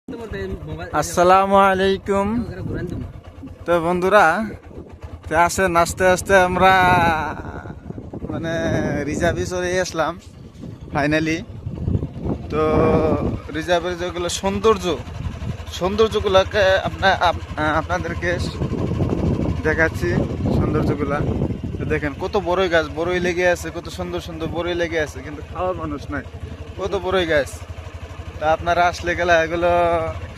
আসসালামু আলাইকুম। তো বন্ধুরা, আসেন আস্তে আস্তে আমরা মানে রিজার্ভে চলে আসলাম ফাইনালি। তো রিজার্ভের যেগুলো সৌন্দর্যগুলোকে আপনাদেরকে দেখাচ্ছি। সৌন্দর্যগুলা তো দেখেন, কত বড়ই গাছ, বড়ই লেগে আছে, কত সুন্দর সুন্দর বড়ই লেগে আছে, কিন্তু খাওয়ার মানুষ নাই। কত বড়ই গাছ, তা আপনারা আসলে গেলে এগুলো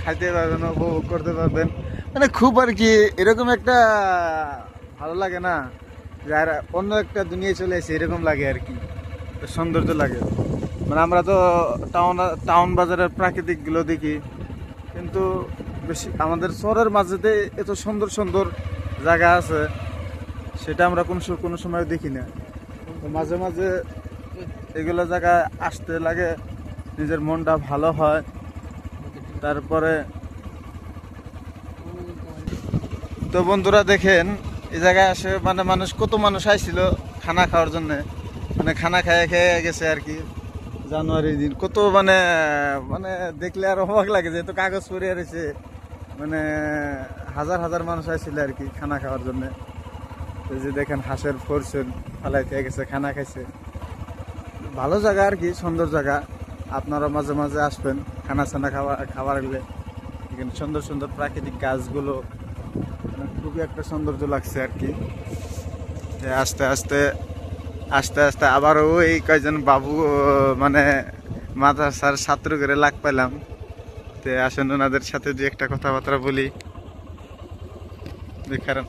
খাইতে পারবেন, উপভোগ করতে পারবেন। মানে খুব আর কি এরকম একটা ভালো লাগে না, যে আর অন্য একটা দুনিয়ায় চলে এসে এরকম লাগে আর কি, সৌন্দর্য লাগে। মানে আমরা তো টাউন বাজারের প্রাকৃতিকগুলো দেখি, কিন্তু বেশি আমাদের শহরের মাঝেতে এত সুন্দর সুন্দর জায়গা আছে, সেটা আমরা কোনো সময় দেখি না। তো মাঝে মাঝে এগুলো জায়গায় আসতে লাগে, নিজের মনটা ভালো হয়। তারপরে তো বন্ধুরা দেখেন, এই জায়গায় আসে মানে কত মানুষ আইছিল খানা খাওয়ার জন্য, মানে খানা খেয়ে গেছে আর কি। জানুয়ারির দিন কত মানে মানে দেখলে আর অবাক লাগে, যেহেতু কাগজ পরিয়ে রয়েছে, মানে হাজার হাজার মানুষ আইছিল আর কি খানা খাওয়ার জন্য। এই যে দেখেন, হাঁসের ফরসেন ফালাইতে গেছে, খানা খাইছে। ভালো জায়গা আর কি, সুন্দর জায়গা। আপনারা মাঝে মাঝে আসবেন খানা খাবার গেলে। এখানে সুন্দর সুন্দর প্রাকৃতিক গাছগুলো, মানে খুবই একটা সৌন্দর্য লাগছে আর কি। আস্তে আস্তে আস্তে আস্তে আবারও এই কয়জন বাবু মানে মাদ্রাসার ছাত্র করে লাগ পেলাম। তো আসেন ওনাদের সাথে দু একটা কথাবার্তা বলি। কারণ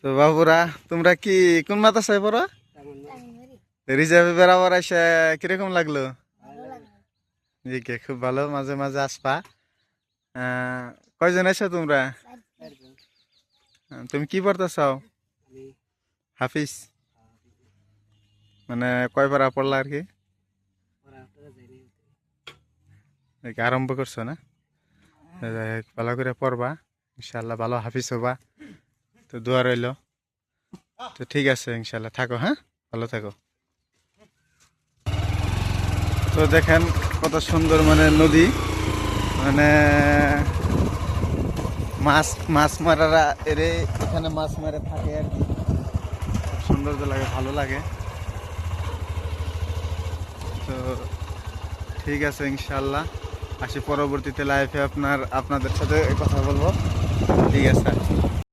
তো বাবুরা, তোমরা কি কোন মাদ্রাসায় পড়ো? রিজার্ভে বেড়াবার এসে কিরকম লাগলো? খুব ভালো, মাঝে মাঝে আসবা। কয়জন এসো তোমরা? তুমি কি পড়তেছাও? হাফিজ, মানে কয় পারা পড়লা আর কি? আরম্ভ করছো না? ভালো করে পড়বা, ইনশাল্লাহ ভালো হাফিজ হবা। তো দোয়া রইল। তো ঠিক আছে, ইনশাল্লাহ থাকো, হ্যাঁ ভালো থাকো। তো দেখেন কত সুন্দর মানে নদী, মানে মাছ মারারা এখানে মাছ মারে থাকে আর কি। সৌন্দর্য লাগে, ভালো লাগে। তো ঠিক আছে, ইনশাল্লাহ আসি পরবর্তীতে লাইফে আপনাদের সাথে কথা বলবো। ঠিক আছে।